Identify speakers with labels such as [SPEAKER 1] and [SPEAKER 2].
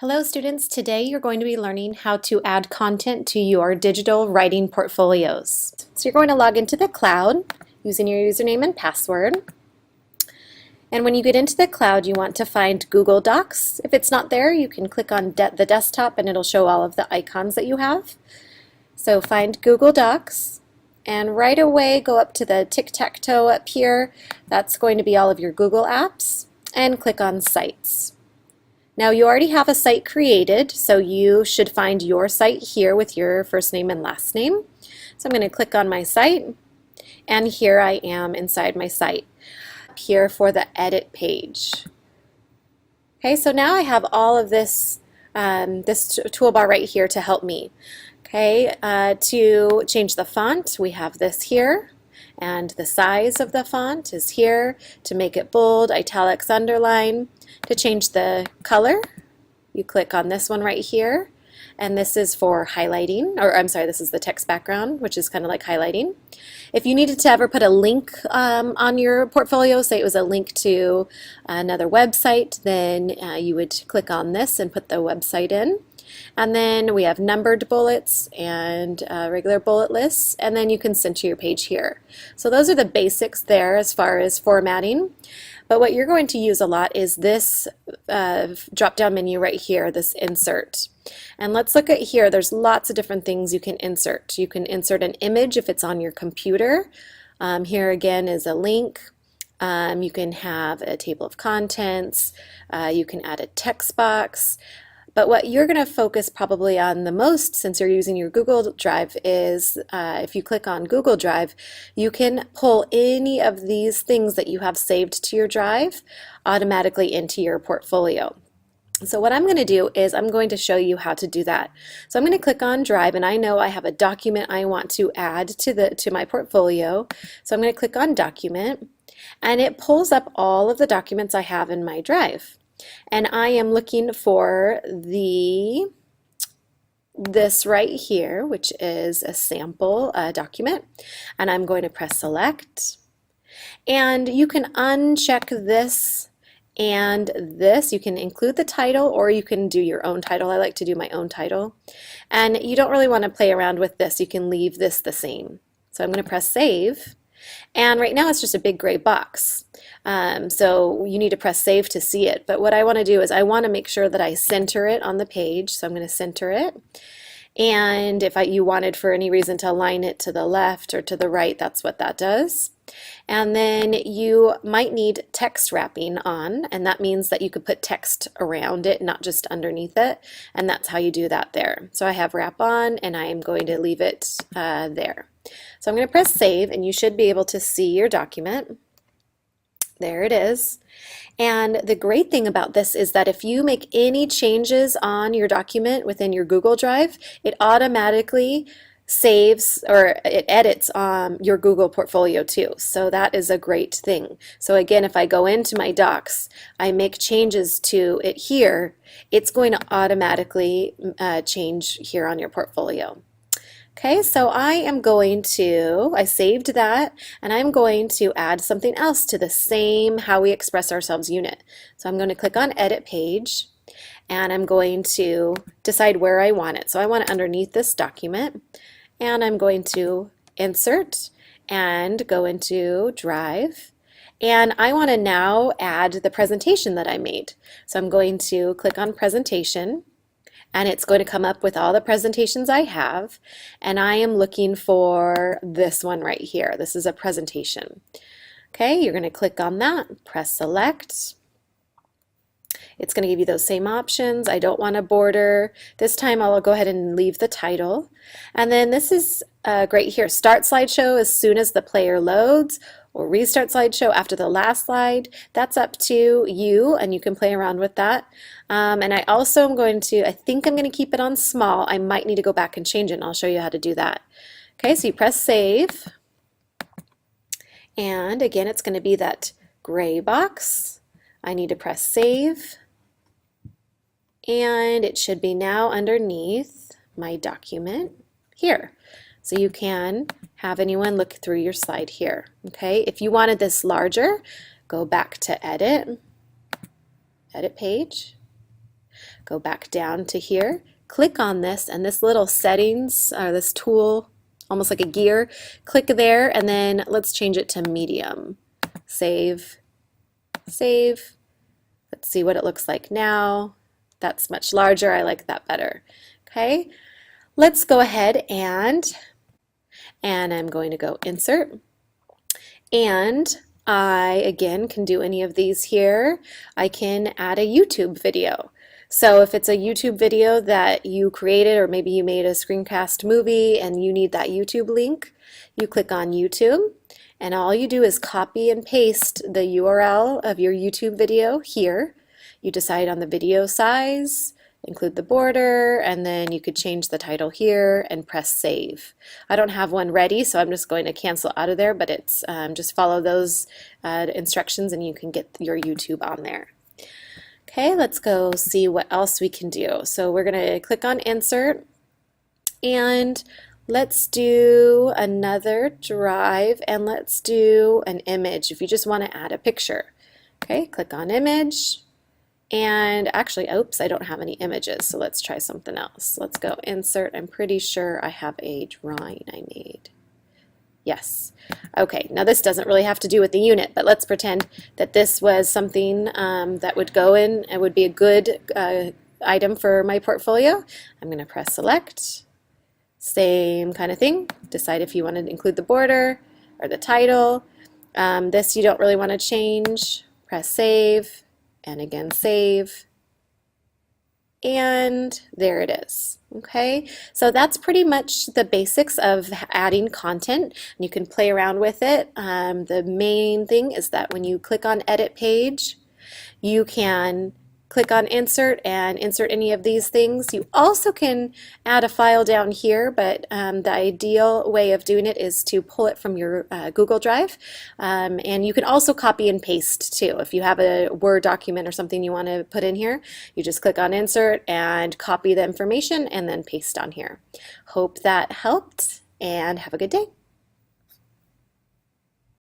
[SPEAKER 1] Hello students, today you're going to be learning how to add content to your digital writing portfolios. So you're going to log into the cloud using your username and password. And when you get into the cloud, you want to find Google Docs. If it's not there, you can click on the desktop and it'll show all of the icons that you have. So find Google Docs and right away go up to the tic-tac-toe up here. That's going to be all of your Google apps, and click on Sites. Now you already have a site created, so you should find your site here with your first name and last name. So I'm going to click on my site, and here I am inside my site. Here for the edit page. Okay, so now I have all of this, this toolbar right here to help me. Okay, to change the font, we have this here. And the size of the font is here. To make it bold, italics, underline. To change the color, you click on this one right here, and this is for highlighting, or I'm sorry, this is the text background, which is kind of like highlighting. If you needed to ever put a link on your portfolio, say it was a link to another website, then you would click on this and put the website in. And then we have numbered bullets and regular bullet lists, and then you can center your page here. So those are the basics there as far as formatting. But what you're going to use a lot is this drop-down menu right here, this insert. And let's look at here. There's lots of different things you can insert. You can insert an image if it's on your computer. Here again is a link. You can have a table of contents. You can add a text box. But what you're going to focus probably on the most, since you're using your Google Drive, is if you click on Google Drive, you can pull any of these things that you have saved to your drive automatically into your portfolio. So what I'm going to do is I'm going to show you how to do that. So I'm going to click on Drive, and I know I have a document I want to add to my portfolio. So I'm going to click on Document, and it pulls up all of the documents I have in my drive. And I am looking for this right here, which is a sample document, and I'm going to press Select. And you can uncheck this and this. You can include the title, or you can do your own title. I like to do my own title. And you don't really want to play around with this. You can leave this the same. So I'm going to press Save. And right now it's just a big gray box. So you need to press Save to see it. But what I want to do is I want to make sure that I center it on the page. So I'm going to center it. And if you wanted for any reason to align it to the left or to the right, that's what that does. And then you might need text wrapping on, and that means that you could put text around it, not just underneath it, and that's how you do that there. So I have wrap on, and I am going to leave it there. So I'm going to press Save, and you should be able to see your document. There it is. And the great thing about this is that if you make any changes on your document within your Google Drive, it automatically saves, or it edits your Google portfolio too. So that is a great thing. So again, if I go into my docs, I make changes to it here, it's going to automatically change here on your portfolio. Okay, so I saved that, and I'm going to add something else to the same How We Express Ourselves unit. So I'm going to click on Edit Page, and I'm going to decide where I want it. So I want it underneath this document, and I'm going to Insert and go into Drive. And I want to now add the presentation that I made. So I'm going to click on Presentation, and it's going to come up with all the presentations I have, and I am looking for this one right here. This is a presentation. Okay, you're going to click on that, press Select. It's going to give you those same options. I don't want a border. This time I'll go ahead and leave the title. And then this is great here. Start slideshow as soon as the player loads, or restart slideshow after the last slide. That's up to you, and you can play around with that. And I also am I think I'm going to keep it on small. I might need to go back and change it, and I'll show you how to do that. Okay, so you press Save. And again, it's going to be that gray box. I need to press Save. And it should be now underneath my document here. So you can have anyone look through your slide here. Okay, if you wanted this larger, go back to Edit Page, Go back down to here, click on this, and this little settings, or this tool, almost like a gear, click there, and then let's change it to medium. Save, save. Let's see what it looks like now. That's much larger. I like that better. Okay, let's go ahead and I'm going to go Insert, and I again can do any of these here. I can add a YouTube video. So if it's a YouTube video that you created, or maybe you made a screencast movie and you need that YouTube link, you click on YouTube, and all you do is copy and paste the URL of your YouTube video here. You decide on the video size, include the border, and then you could change the title here and press save. I don't have one ready, so I'm just going to cancel out of there, but it's just follow those instructions and you can get your YouTube on there. Okay, let's go see what else we can do. So we're going to click on Insert, and let's do another drive, and let's do an image if you just want to add a picture. Okay, click on Image, and actually, oops, I don't have any images, so let's try something else. Let's go Insert. I'm pretty sure I have a drawing I made. Yes. Okay, now this doesn't really have to do with the unit, but let's pretend that this was something that would go in and would be a good item for my portfolio. I'm going to press Select. Same kind of thing. Decide if you want to include the border or the title. This you don't really want to change. Press Save, and again Save. And there it is. Okay, so that's pretty much the basics of adding content. You can play around with it. The main thing is that when you click on Edit Page, you can click on Insert and insert any of these things. You also can add a file down here, but the ideal way of doing it is to pull it from your Google Drive. And you can also copy and paste too. If you have a Word document or something you want to put in here, you just click on Insert and copy the information and then paste on here. Hope that helped, and have a good day.